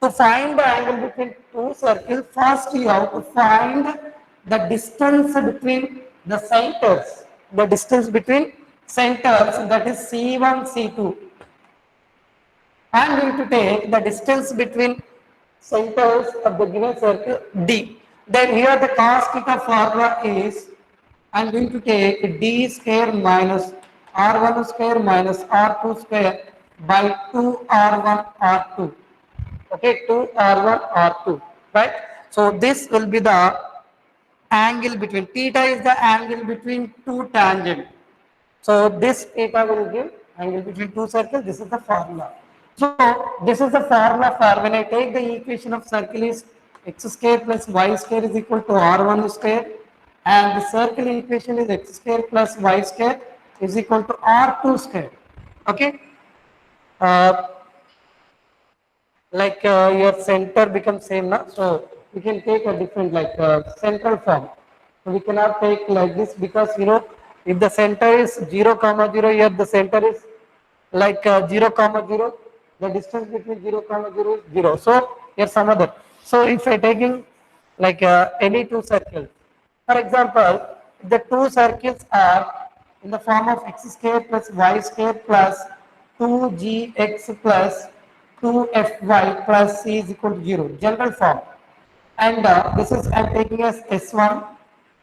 To find the angle between two circles, first you have to find the distance between the centers. The distance between centers, that is C1, C2. I am going to take the distance between centers of the given circle D. Then here the cos theta formula is, I am going to take D square minus R1 square minus R2 square by 2R1 R2. Okay, 2R1 R2, right? So this will be the angle between, theta is the angle between two tangents. So this theta will give angle between two circles. This is the formula. So this is the formula for when I take the equation of circle is x square plus y square is equal to r1 square, and the circle equation is x square plus y square is equal to r2 square. Okay. Uh, your center becomes same now, so we can take a different central form. So we cannot take like this because if the center is 0 comma 0, here the center is 0 comma 0, the distance between 0 comma 0 is 0, so here some other. So if I taking any two circles, for example, the two circles are in the form of x square plus y square plus 2gx plus 2fy plus c is equal to 0, general form. And this is I am taking as S1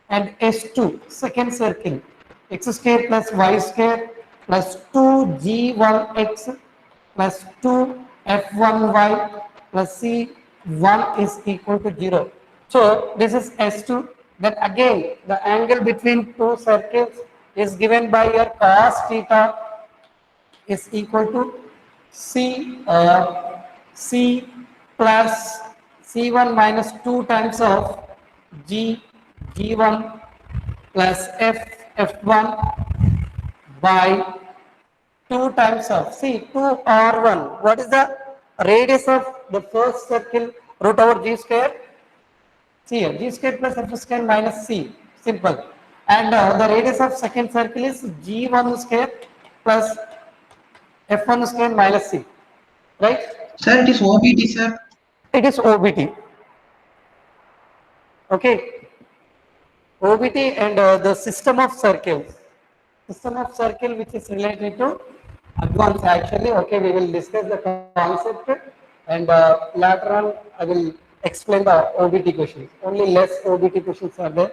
and S2, second circle, x square plus y square plus 2g1x plus 2f1y plus c1 is equal to 0. So this is S2. Then again the angle between two circles is given by your cos theta is equal to C plus C1 minus 2 times of G1 plus F1 by 2 times of 2R1. What is the radius of the first circle? Root over G square. See here, G square plus F square minus C. Simple. And the radius of second circle is G1 square plus F1 square minus C, right? Sir, it is OBT, sir. It is OBT. Okay, OBT and the system of circles. System of circle which is related to advanced actually. Okay, we will discuss the concept and later on I will explain the OBT questions. Only less OBT questions are there.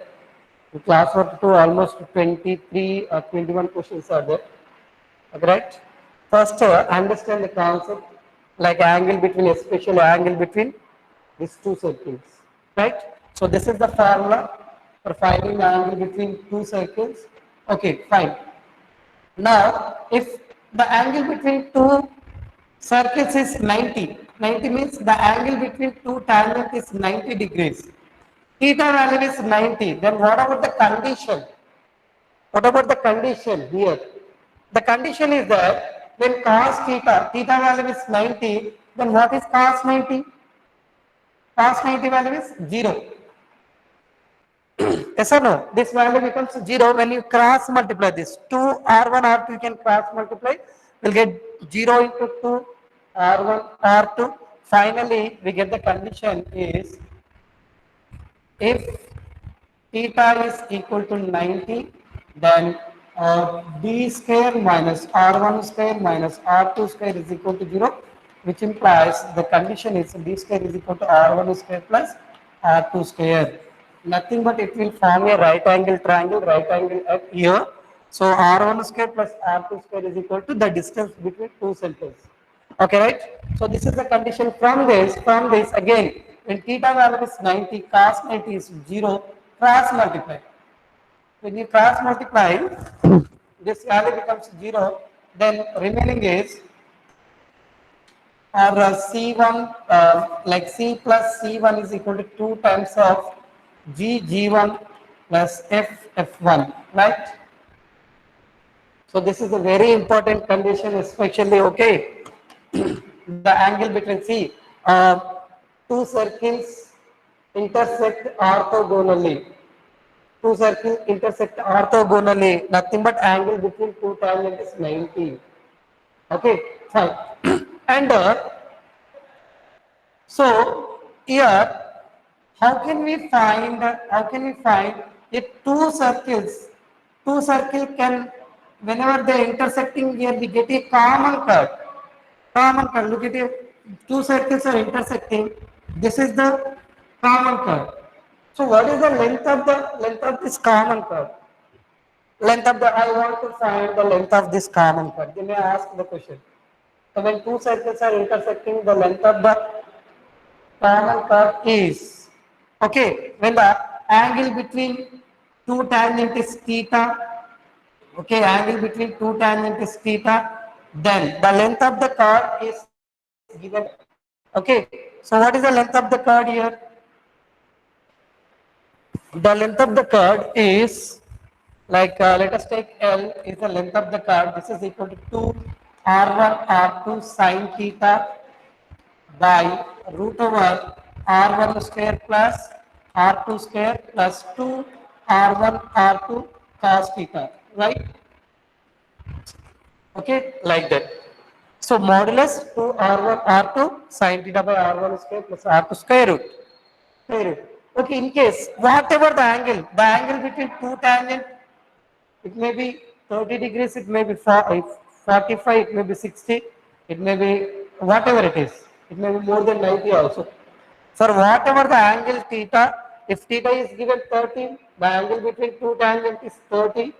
In class work 2 almost 23 or 21 questions are there. Okay, right? First, understand the concept like angle between, especially angle between these two circles, right? So this is the formula for finding the angle between two circles. Okay, fine. Now, if the angle between two circles is 90, 90 means the angle between two tangents is 90 degrees. Theta value is 90. Then what about the condition? What about the condition here? The condition is that when cos theta, theta value is 90, then what is cos 90? Cos 90 value is 0. Yes or no? This value becomes 0 when you cross multiply this. 2 R1 R2 you can cross multiply. We'll get 0 into 2 R1 R2. Finally, we get the condition is if theta is equal to 90, then d square minus r1 square minus r2 square is equal to 0, which implies the condition is d square is equal to r1 square plus r2 square. Nothing but it will form a right angle triangle at here. So r1 square plus r2 square is equal to the distance between two centers. Okay, right? So this is the condition. From this again, when theta value is 90, cos 90 is 0, cross multiply. When you cross multiply, this value becomes 0, then remaining is or C1 like C plus C1 is equal to 2 times of G1 plus F1, right? So this is a very important condition, especially okay. The angle between two circles intersect orthogonally. Two circles intersect orthogonally. Nothing but angle between two tangents is 90. Okay, fine. And So here, how can we find if two circle can, whenever they intersecting here, we get a common curve. Common curve. Look at it. Two circles are intersecting. This is the common curve. So what is the length of this common curve? I want to find the length of this common curve. They may ask the question. So when two circles are intersecting, the length of the common curve is, okay, when the angle between two tangent is theta, okay, angle between two tangent is theta, then the length of the curve is given. Okay, so what is the length of the curve here? The length of the curve is, like, let us take L is the length of the curve. This is equal to 2 R1 R2 sine theta by root over R1 square plus R2 square plus 2 R1 R2 cos theta, right? Okay, like that. So modulus 2 R1 R2 sin theta by R1 square plus R2 square root. Square root. Okay, in case whatever the angle between two tangent, it may be 30 degrees, it may be 45, it may be 60, it may be whatever it is. It may be more than 90 also. For whatever the angle theta, if theta is given 30, the angle between two tangent is 30,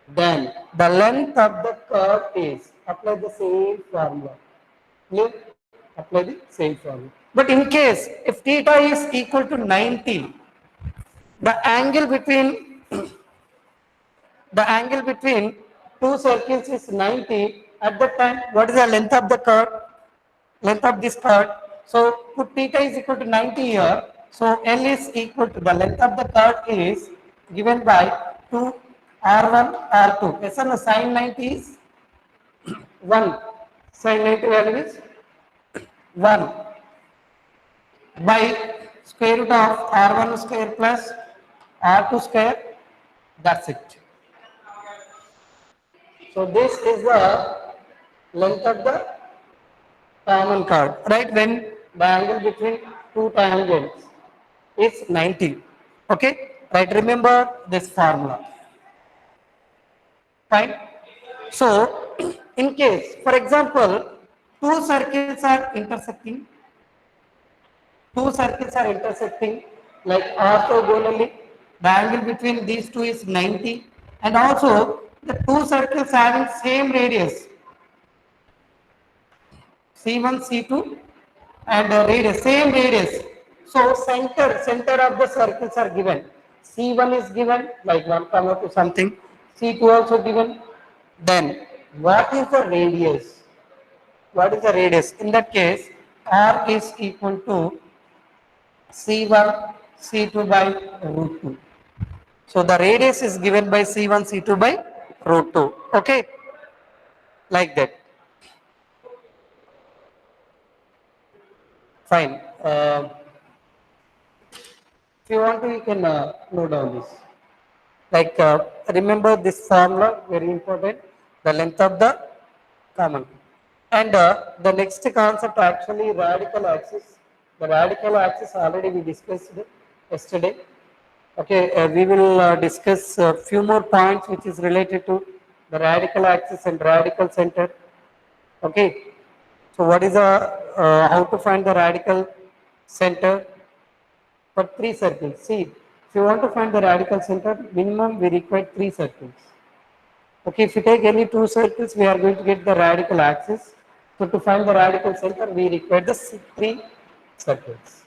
then the length of the curve is, apply the same formula. Clear? Apply the same formula. But in case if theta is equal to 90, the angle between the angle between two circles is 90. At that time, what is the length of the curve? Length of this curve. So put theta is equal to 90 here. So L is equal to, the length of the curve is given by 2 R1 R2. Yes or no? Sin 90 is 1. Sin 90 value is 1 by square root of R1 square plus R2 square. That's it. So this is the length of the common curve, right? When the angle between two tangents is 90. Okay, right? Remember this formula. Fine. So, in case, for example, two circles are intersecting, like orthogonally, the angle between these two is 90, and also the two circles having same radius, C1, C2, and radius, same radius. So center of the circles are given. C1 is given like 1 comma 2 something. C2 also given. Then what is the radius? What is the radius? In that case, R is equal to C1 C2 by root 2. So the radius is given by C1 C2 by root 2. Okay, like that. Fine. If you want to, you can note down this. Like, remember this formula, very important, the length of the common. And the next concept actually radical axis. The radical axis already we discussed yesterday. Okay, we will discuss a few more points which is related to the radical axis and radical center. Okay, so what is the, how to find the radical center for three circles? See, if you want to find the radical center, minimum we require three circles. Okay, if you take any two circles, we are going to get the radical axis. So to find the radical center, we require the three circles.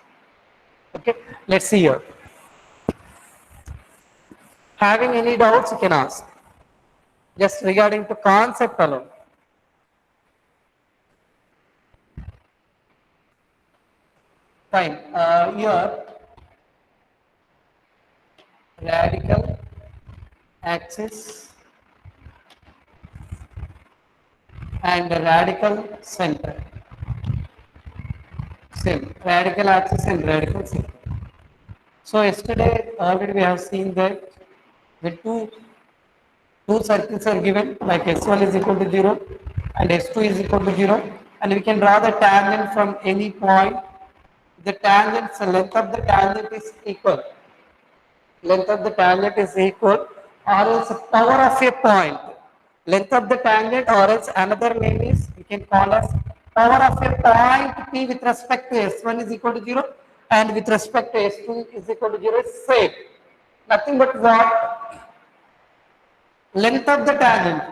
Okay, let's see here. Having any doubts, you can ask. Just regarding to concept alone. Fine. Here, radical axis and radical center. Same. Radical axis and radical center. So yesterday already we have seen that the two circles are given, like S1 is equal to 0 and S2 is equal to 0, and we can draw the tangent from any point the tangent's length of the tangent is equal, length of the tangent is equal, or else power of a point, length of the tangent, or else another name is we can call as power of a point p with respect to s1 is equal to 0 and with respect to s2 is equal to 0 is same. Nothing but what? Length of the tangent.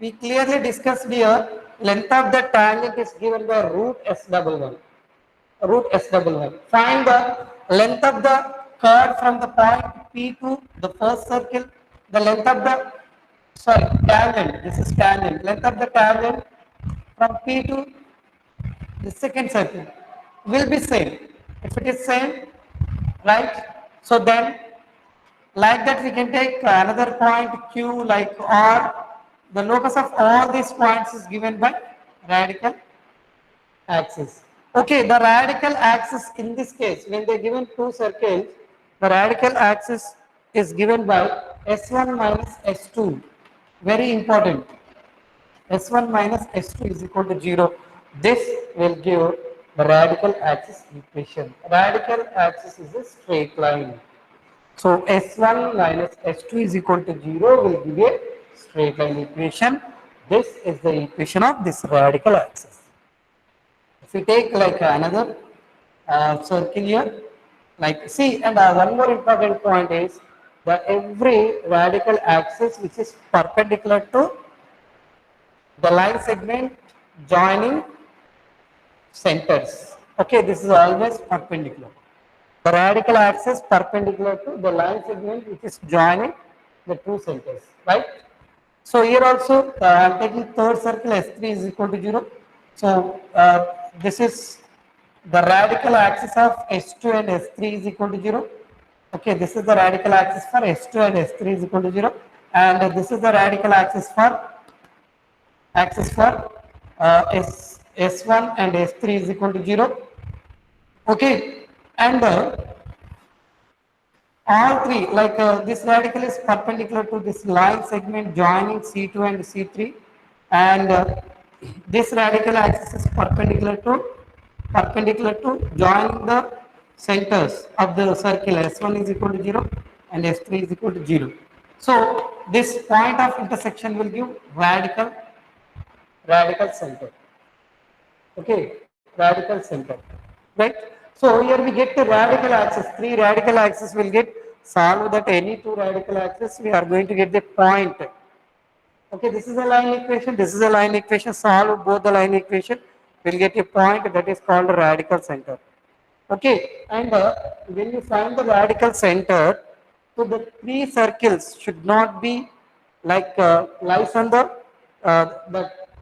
We clearly discussed here, length of the tangent is given by root s double one. Root s double one. Find the length of the curve from the point P to the first circle. The length of the, sorry, tangent. This is tangent. Length of the tangent from P to the second circle will be same. If it is same, right? So then, like that, we can take another point Q like R. The locus of all these points is given by radical axis. Okay, the radical axis in this case, when they are given two circles, the radical axis is given by S1 minus S2. Very important. S1 minus S2 is equal to 0. This will give the radical axis equation. Radical axis is a straight line. So S1 minus S2 is equal to 0 will give a straight line equation. This is the equation of this radical axis. If we take like another circle here, like see, and one more important point is that every radical axis which is perpendicular to the line segment joining centers. Okay, this is always perpendicular. The radical axis perpendicular to the line segment which is joining the two centers, right? So here also I am taking third circle S3 is equal to 0. So this is the radical axis of S2 and S3 is equal to 0. Okay, this is the radical axis for S2 and S3 is equal to 0, and this is the radical axis for S1 and S3 is equal to 0. Okay, and all three, like this radical is perpendicular to this line segment joining C2 and C3, and this radical axis is perpendicular to joining the centers of the circle. S1 is equal to 0 and S3 is equal to 0. So this point of intersection will give radical center. Okay, radical center, right? So here we get the radical axis. Three radical axis will get solve that any two radical axis. We are going to get the point. Okay, this is a line equation. This is a line equation. Solve both the line equation. We'll get a point that is called radical center. Okay, and when you find the radical center, so the three circles should not be like lies on the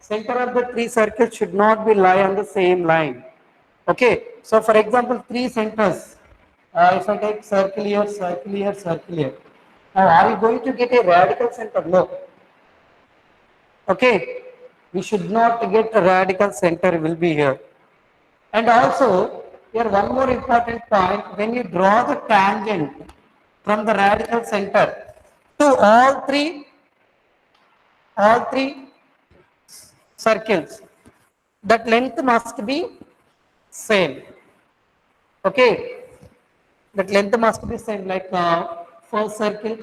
center of the three circles should not be lie on the same line. Okay, so for example, three centers. If I take circle here, circle here, circle here. Now, are we going to get a radical center? No. Okay, we should not get a radical center will be here. And also, here one more important point, when you draw the tangent from the radical center to all three circles, that length must be same. Okay, that length must be same, like first circle,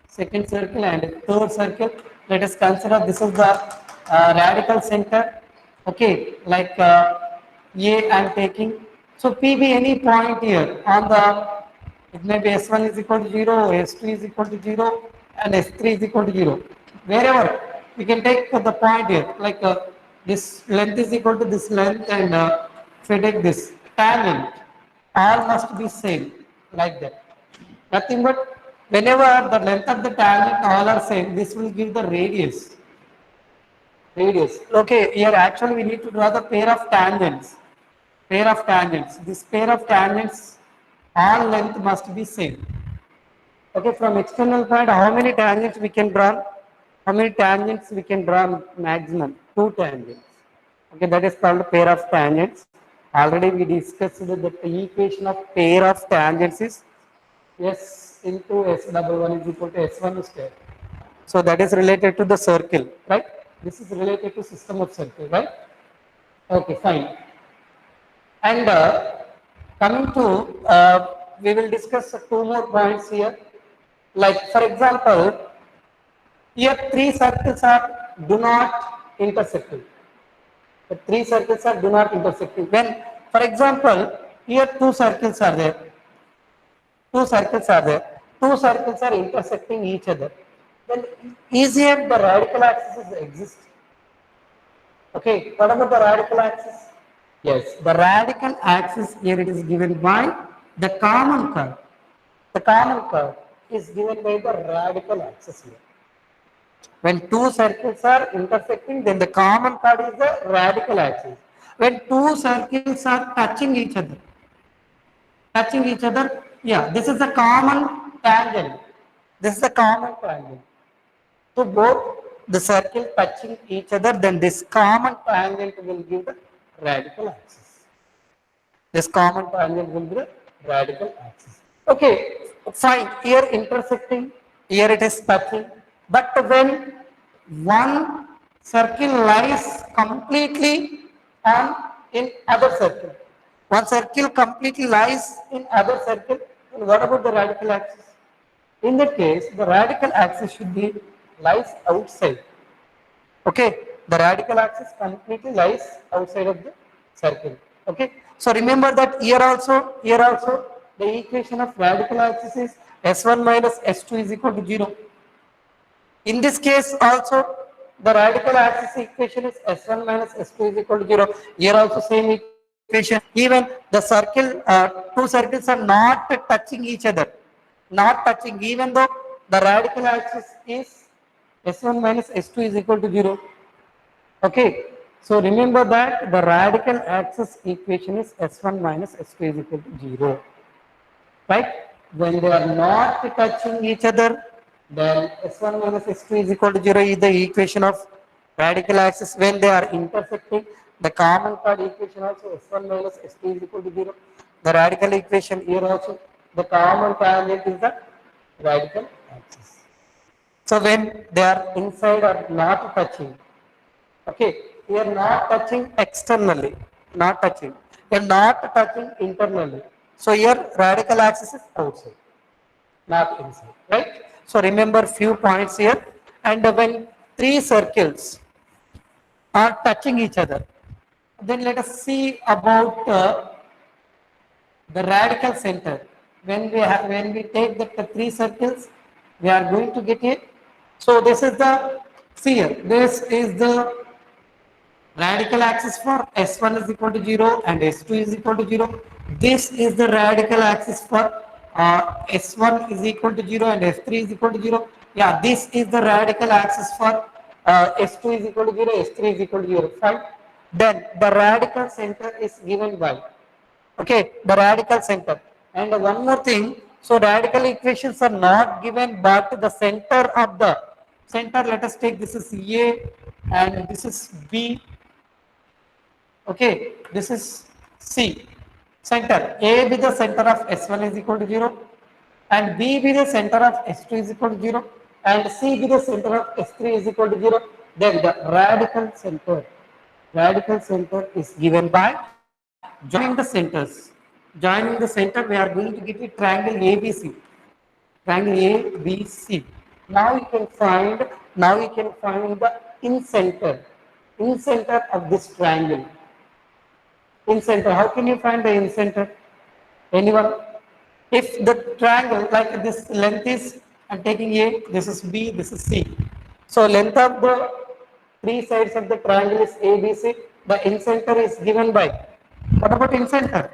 second circle, and third circle. Let us consider this is the radical center. Okay, like A I am taking. So P be any point here on the, it may be S1 is equal to 0, S2 is equal to 0, and S3 is equal to 0. Wherever we can take the point here, like this length is equal to this length, and if we take this tangent, all must be same, like that. Nothing but whenever the length of the tangent all are same, this will give the radius. Okay, here actually we need to draw the pair of tangents. This pair of tangents, all length must be same. Okay, from external point, how many tangents we can draw? How many tangents we can draw maximum? Two tangents. Okay, that is called pair of tangents. Already we discussed that the equation of pair of tangents is S into S double one is equal to S1 square. So that is related to the circle, right? This is related to system of circle, right? Okay, fine. And Coming to, we will discuss two more points here. Like for example, here three circles are do not intersecting. The three circles are do not intersecting. When, for example, here two circles are there. Two circles are there. Two circles are intersecting each other. Then is here the radical axis exist? Okay, what about the radical axis? Yes, the radical axis here it is given by the common curve. The common curve is given by the radical axis here. When two circles are intersecting, then the common chord is the radical axis. When two circles are touching each other, yeah, this is the common tangent. This is the common tangent. So both the circle touching each other, then this common tangent will give the radical axis. This common tangent will be the radical axis. Okay, fine. Here intersecting, here it is touching. But when one circle lies completely on in other circle, one circle completely lies in other circle, then what about the radical axis? In that case, the radical axis should be lies outside. Okay, the radical axis completely lies outside of the circle. Okay, so remember that here also, the equation of radical axis is s1 minus s2 is equal to 0. In this case also, the radical axis equation is s1 minus s2 is equal to 0. Here also same equation. Even the circle, two circles are not touching each other, not touching, even though the radical axis is s1 minus s2 is equal to 0. Okay, so remember that the radical axis equation is s1 minus s2 is equal to 0. Right? When they are not touching each other, then s1 minus s2 is equal to 0 is the equation of radical axis. When they are intersecting, the common chord equation also s1 minus s2 is equal to 0. The radical equation here also, the common tangent is the radical axis. So when they are inside or not touching, okay, we are not touching externally, not touching. We are not touching internally. So here radical axis is outside, not inside, right? So remember few points here. And when three circles are touching each other, then let us see about the radical center. When we take the three circles, we are going to get it. So this is the see here. This is the radical axis for S1 is equal to 0 and S2 is equal to 0. This is the radical axis for S1 is equal to 0 and S3 is equal to 0. Yeah, this is the radical axis for S2 is equal to 0, S3 is equal to 0. Fine. Then the radical center is given by, okay, the radical center. And one more thing, so radical equations are not given, but the center of the center, let us take this is A and this is B. Okay, this is C. Center A be the center of S1 is equal to 0 and B be the center of S2 is equal to 0 and C be the center of S3 is equal to 0. Then the radical center is given by joining the centers. Joining the center, we are going to get a triangle ABC. Triangle ABC. Now you can find, the in center of this triangle. In center, how can you find the in center? Anyone? If the triangle, like this length is, I'm taking A, this is B, this is C. So length of the three sides of the triangle is ABC. The in center is given by, what about in center?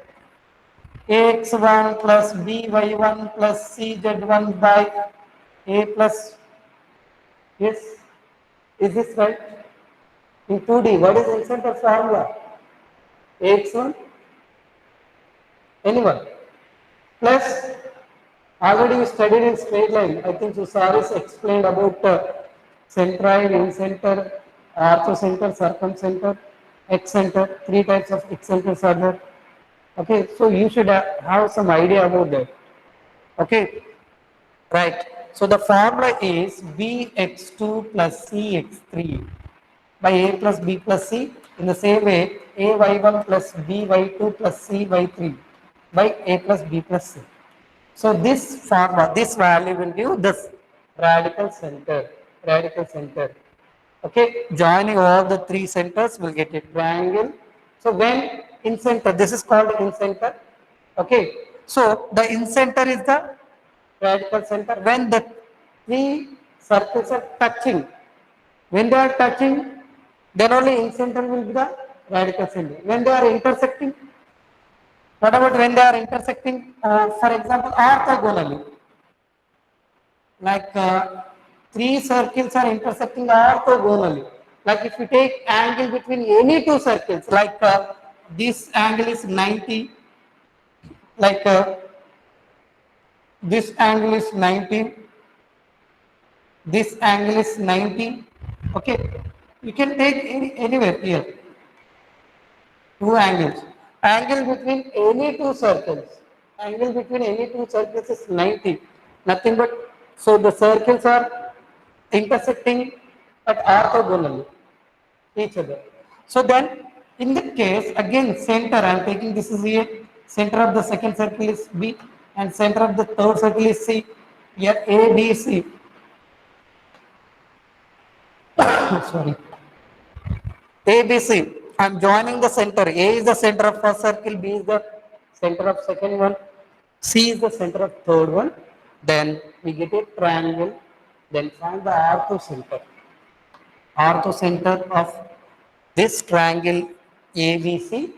Ax1 plus by1 plus cz1 by A plus, yes, is this right? In 2D, what is in center formula? Ax1, anyone? Plus, already we studied in straight line. I think Susaris explained about centroid, incenter, orthocenter, circumcenter, excenter. Three types of excenters are there. Okay, so you should have some idea about that. Okay, right. So the formula is bx2 plus cx3 by a plus b plus c. In the same way, ay1 plus by2 plus cy3. by A plus B plus C. So this formula, this value will give this radical center, radical center. Okay, joining all the three centers will get a triangle. So when in center, this is called in center. Okay, so the in center is the radical center. When the three circles are touching, when they are touching, then only in center will be the radical center. When they are intersecting, what about when they are intersecting? For example, orthogonally, like three circles are intersecting orthogonally. Like if you take angle between any two circles, like this angle is 90, like this angle is 90, this angle is 90. Okay, you can take anywhere here. Two angles. Angle between any two circles. Angle between any two circles is 90. Nothing but, so the circles are intersecting at orthogonally each other. So then, in that case, again, center, I am taking this is A, center of the second circle is B, and center of the third circle is C. Here A, B, C. Sorry. A, B, C. I'm joining the center. A is the center of first circle, B is the center of second one, C is the center of third one. Then we get a triangle. Then find the orthocenter. Orthocenter of this triangle ABC.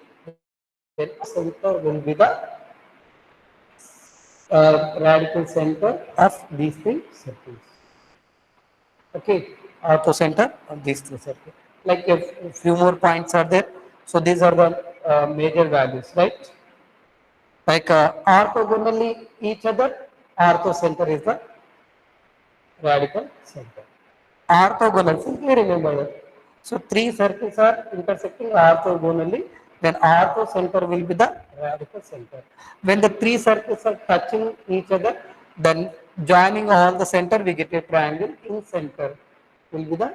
Then center will be the radical center of these three circles. Okay, orthocenter of these three circles. Like a few more points are there. So these are the major values, right? Like orthogonally each other, orthocenter is the radical center. Orthogonal, simply remember that. So three circles are intersecting orthogonally, then orthocenter will be the radical center. When the three circles are touching each other, then joining all the center, we get a triangle. In center will be the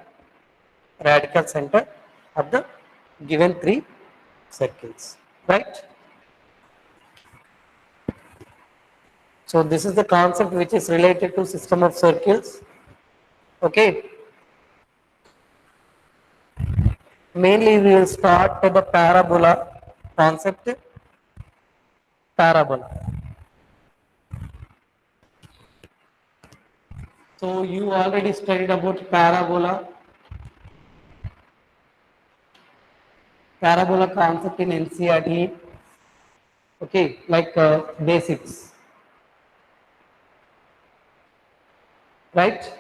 radical center of the given three circles, right? So this is the concept which is related to system of circles. Okay. Mainly we will start with the parabola concept. Parabola. So you already studied about parabola. Parabola concept in NCERT. Okay, like basics, right?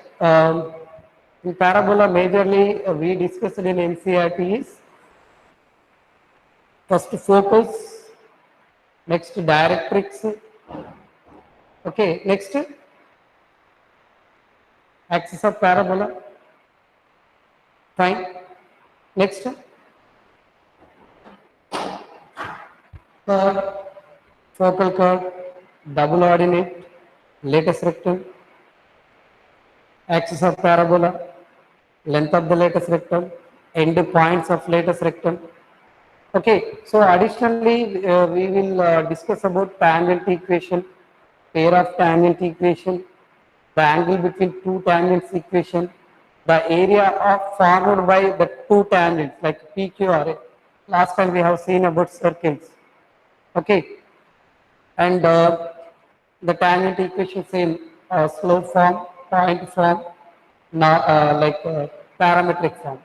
In parabola, majorly we discussed in NCERT is first focus, next directrix, okay, next axis of parabola, fine. Next, curve, focal curve, double ordinate, lattice rectum, axis of parabola, length of the lattice rectum, end points of lattice rectum. Okay, so additionally, we will discuss about tangent equation, pair of tangent equation, the angle between two tangents equation, the area of formed by the two tangents like PQRA. Last time we have seen about circles. Okay, and the tangent equations in slope form, point form, now like parametric form.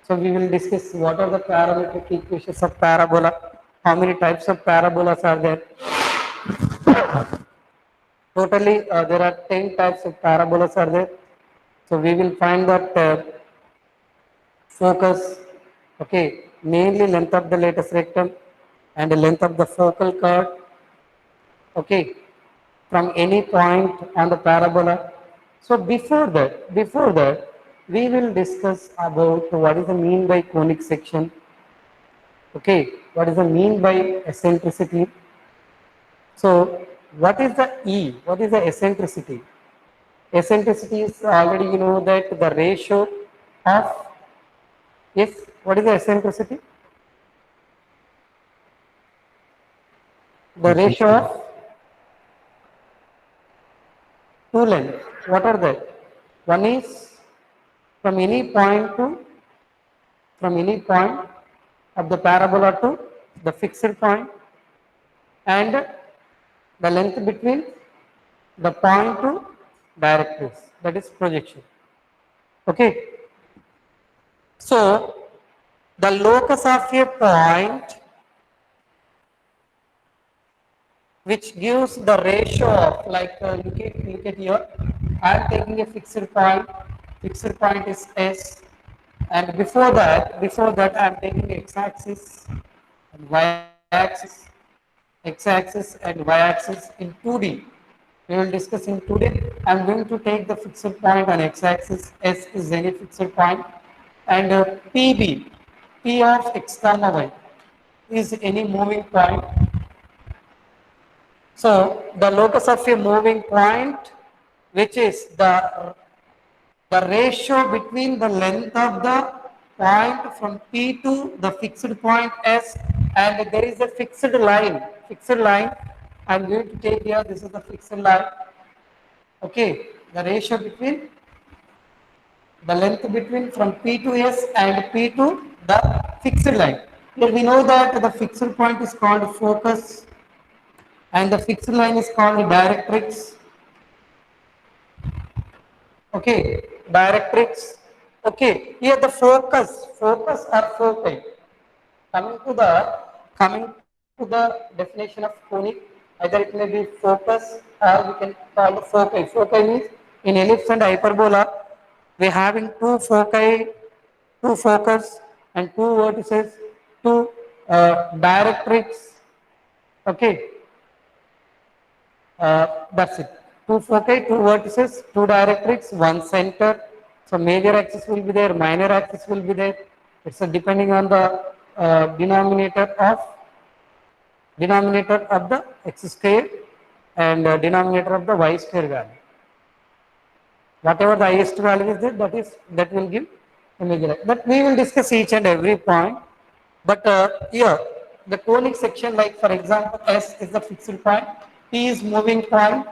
So we will discuss what are the parametric equations of parabola, how many types of parabolas are there. Totally, there are 10 types of parabolas are there. So we will find that focus, okay, mainly length of the lattice rectum and the length of the focal curve, okay, from any point on the parabola. So before that, we will discuss about what is the mean by conic section, okay, what is the mean by eccentricity. So what is the E? What is the eccentricity? Eccentricity is already you know that the ratio of, yes, what is the eccentricity? The ratio of two lengths. What are they? One is from any point to from any point of the parabola to the fixed point, and the length between the point to directrix, that is projection. Okay. So the locus of a point which gives the ratio of, like, look at here, I am taking a fixed point is S, and before that I am taking x-axis and y-axis, x-axis and y-axis in 2D. We will discuss in 2D. I am going to take the fixed point on x-axis, S is any fixed point, and PB, P of x comma y is any moving point. So the locus of a moving point, which is the ratio between the length of the point from P to the fixed point S, and there is a fixed line. I'm going to take here, this is the fixed line. Okay, the ratio between the length between from P to S and P to the fixed line. Here we know that the fixed point is called focus and the fixed line is called directrix. Okay, directrix. Okay, here the focus or foci. Coming to the definition of conic, either it may be focus or we can call the foci. Foci means in ellipse and hyperbola, we having two focus and two vertices, two directrix. Okay, that's it. Two foci, two vertices, two directrix, one center. So major axis will be there, minor axis will be there. It's depending on the denominator of the x square and denominator of the y square value. Whatever the highest value is there, that will give the major axis. But we will discuss each and every point. But here, the conic section, like for example, S is the fixed point, P is moving point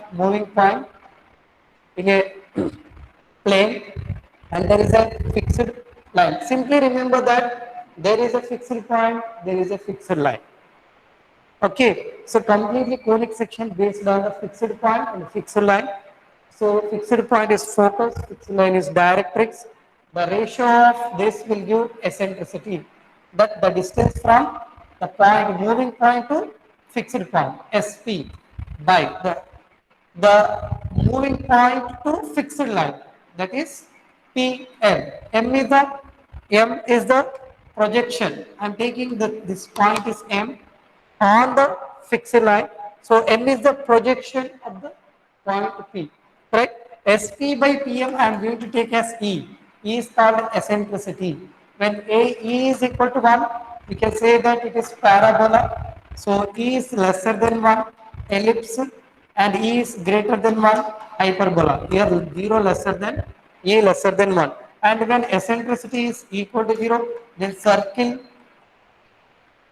in a plane, and there is a fixed line. Simply remember that there is a fixed point, there is a fixed line. Okay, so completely conic section based on the fixed point and fixed line. So fixed point is focus, fixed line is directrix. The ratio of this will give eccentricity. That the distance from the point moving point to fixed point, SP, by the moving point to fixed line, that is PM. M is the projection. I'm taking this point is M on the fixed line. So M is the projection of the point P. Right? SP by PM I am going to take as E. E is called eccentricity. When E is equal to 1, we can say that it is parabola. So E is lesser than 1, ellipse, and E is greater than 1, hyperbola. Here 0 lesser than, E lesser than 1. And when eccentricity is equal to 0, then circle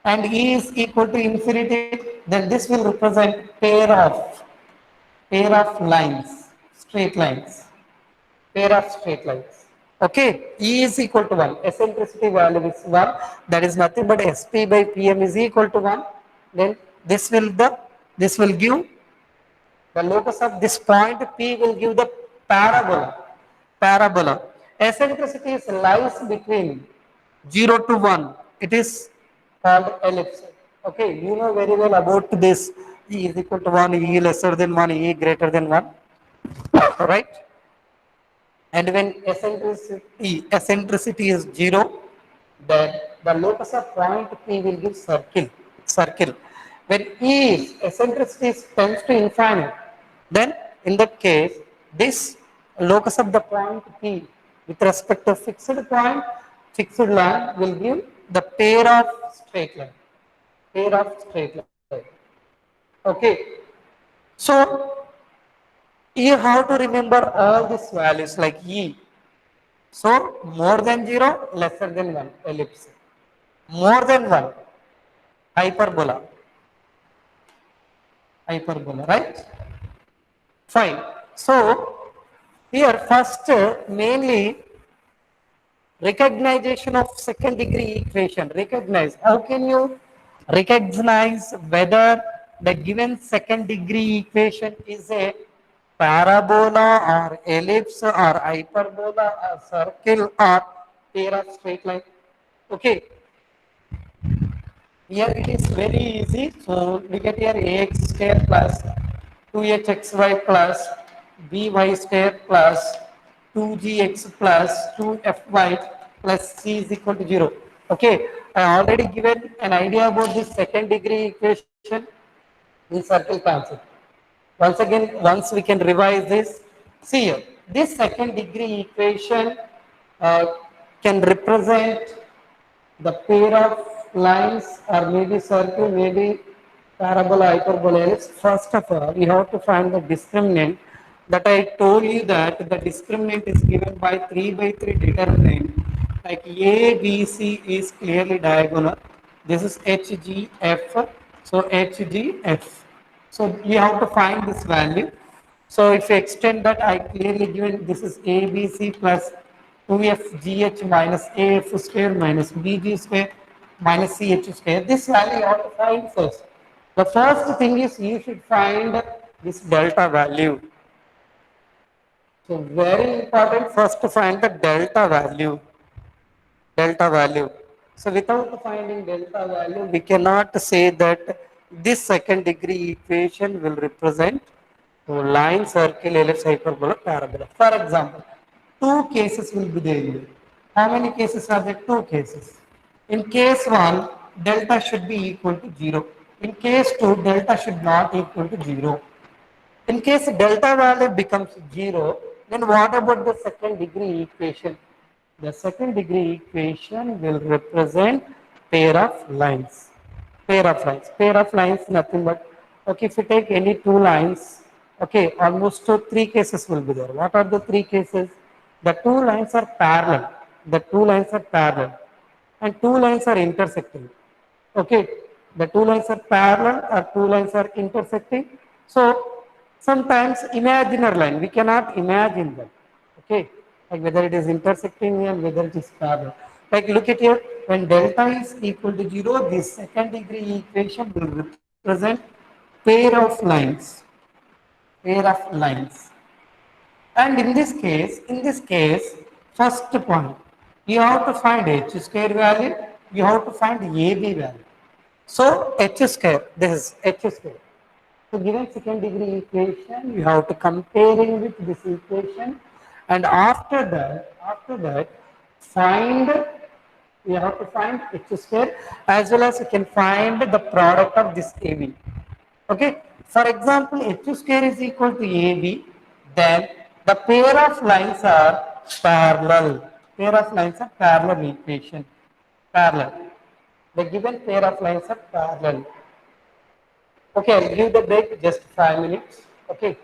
and E is equal to infinity, then this will represent pair of lines, straight lines, pair of straight lines. Okay, E is equal to 1, eccentricity value is 1, that is nothing but SP by PM is equal to 1, then this will give the locus of this point P will give the parabola. Parabola. Eccentricity is lies between 0 to 1. It is called ellipse. Okay, you know very well about this. E is equal to 1, E lesser than 1, E greater than 1. Right? And when eccentricity is 0, then the locus of point P will give circle. When eccentricity tends to infinite, then in that case, this locus of the point P with respect to fixed line will give the pair of straight line. Pair of straight line. Okay. So you have to remember all these values like E. So more than 0, lesser than 1, ellipse. More than 1, hyperbola. hyperbola, right? Fine. So here first mainly recognition of second degree equation. Recognize. How can you recognize whether the given second degree equation is a parabola or ellipse or hyperbola or circle or pair of straight line? Okay, here it is very easy. So we get here ax square plus 2hxy plus by square plus 2gx plus 2fy plus c is equal to 0. Okay, I already given an idea about this second degree equation in circle concept. Once again, once we can revise this, see here, this second degree equation uh, can represent the pair of lines or maybe circle, maybe parabola, hyperbola, ellipse. First of all, you have to find the discriminant that I told you that the discriminant is given by 3 by 3 determinant. Like A, B, C is clearly diagonal. This is H, G, F. So H, G, F. So you have to find this value. So if you extend that, I clearly given this is ABC plus 2FGH minus AF square minus BG square minus CH square. This value you have to find first. The first thing is you should find this delta value. So very important first to find the delta value. Delta value. So without finding delta value, we cannot say that this second degree equation will represent line, circle, ellipse, hyperbola, parabola. For example, two cases will be there. How many cases are there? Two cases. In case 1, delta should be equal to 0. In case 2, delta should not equal to 0. In case delta value becomes 0, then what about the second degree equation? The second degree equation will represent pair of lines. Pair of lines. Pair of lines nothing but, okay, if you take any two lines, okay, almost three cases will be there. What are the three cases? The two lines are parallel. The two lines are parallel. And two lines are intersecting. Okay, the two lines are parallel or two lines are intersecting. So sometimes imaginary line, we cannot imagine them. Okay, like whether it is intersecting and whether it is parallel. Like look at here, when delta is equal to 0, this second degree equation will represent pair of lines. Pair of lines. And in this case, first point, you have to find h square value, you have to find AB value. So h square, this is h square. So given second degree equation, you have to comparing with this equation, and after that, find you have to find h square as well as you can find the product of this AB. Okay. For example, h square is equal to AB, then the pair of lines are parallel. Pair of lines are parallel equation. Parallel. The given pair of lines are parallel. Okay, I'll give the break just 5 minutes. Okay.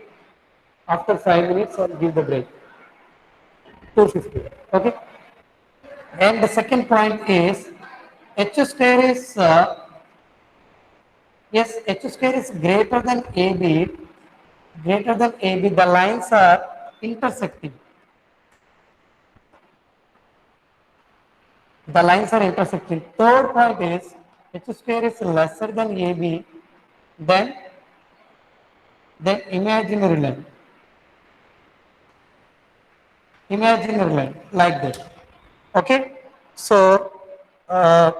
After 5 minutes, I'll give the break. 250. Okay. And the second point is h square is yes, h square is greater than AB. Greater than AB, the lines are intersecting. The lines are intersecting. Third point is h square is lesser than AB, then imaginary line. Imaginary line like that. Okay. So uh,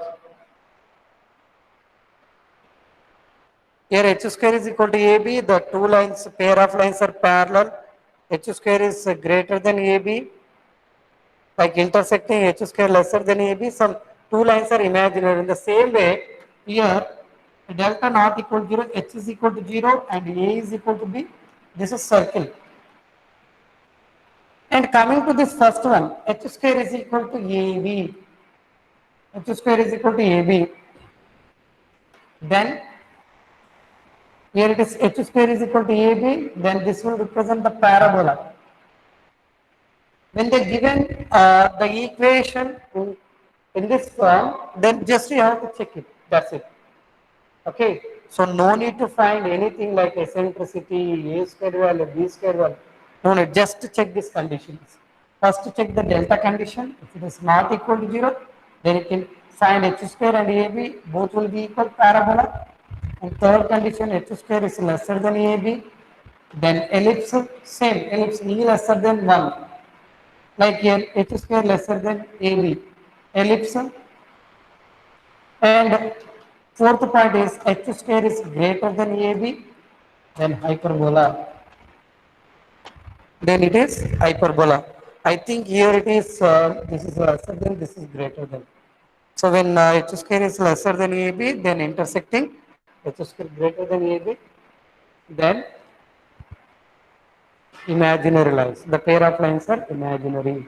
here h square is equal to AB. The two lines, pair of lines are parallel. H square is greater than AB. Like intersecting h square lesser than AB, some two lines are imaginary. In the same way, here delta not equal to 0, h is equal to 0 and A is equal to B. This is circle. And coming to this first one, h square is equal to AB. H square is equal to AB. Then here it is h square is equal to AB, then this will represent the parabola. When they given the equation in this form, then just you have to check it. That's it. Okay, so no need to find anything like eccentricity, A square value, B square value. No need, just to check these conditions. First check the delta condition. If it is not equal to 0, then you can find h square and AB, both will be equal parabola. And third condition, h square is lesser than AB. Then ellipse, same, ellipse E lesser than 1. Like here, h square lesser than AB. Ellipse, and fourth point is h square is greater than AB, then hyperbola. Then it is hyperbola. I think here it is, this is lesser than, this is greater than. So when h square is lesser than AB, then intersecting h square greater than AB, then imaginary lines. The pair of lines are imaginary.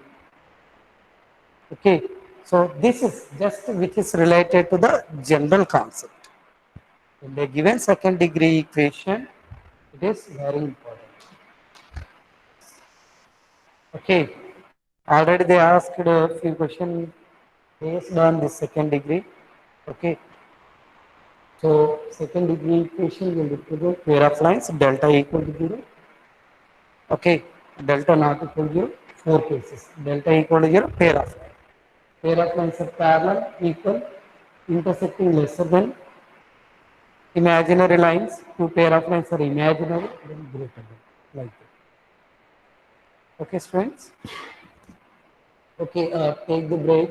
Okay. So this is just which is related to the general concept. In the given second degree equation, it is very important. Okay, already they asked a few questions based on the second degree. Okay, so second degree equation will represent pair of lines delta equal to 0. Okay, delta not equal to 0, four cases. Delta equal to 0, pair of lines. Pair of lines are parallel, equal, intersecting lesser than imaginary lines. Two pair of lines are imaginary, then greater than, like that. Okay, students. Okay, take the break.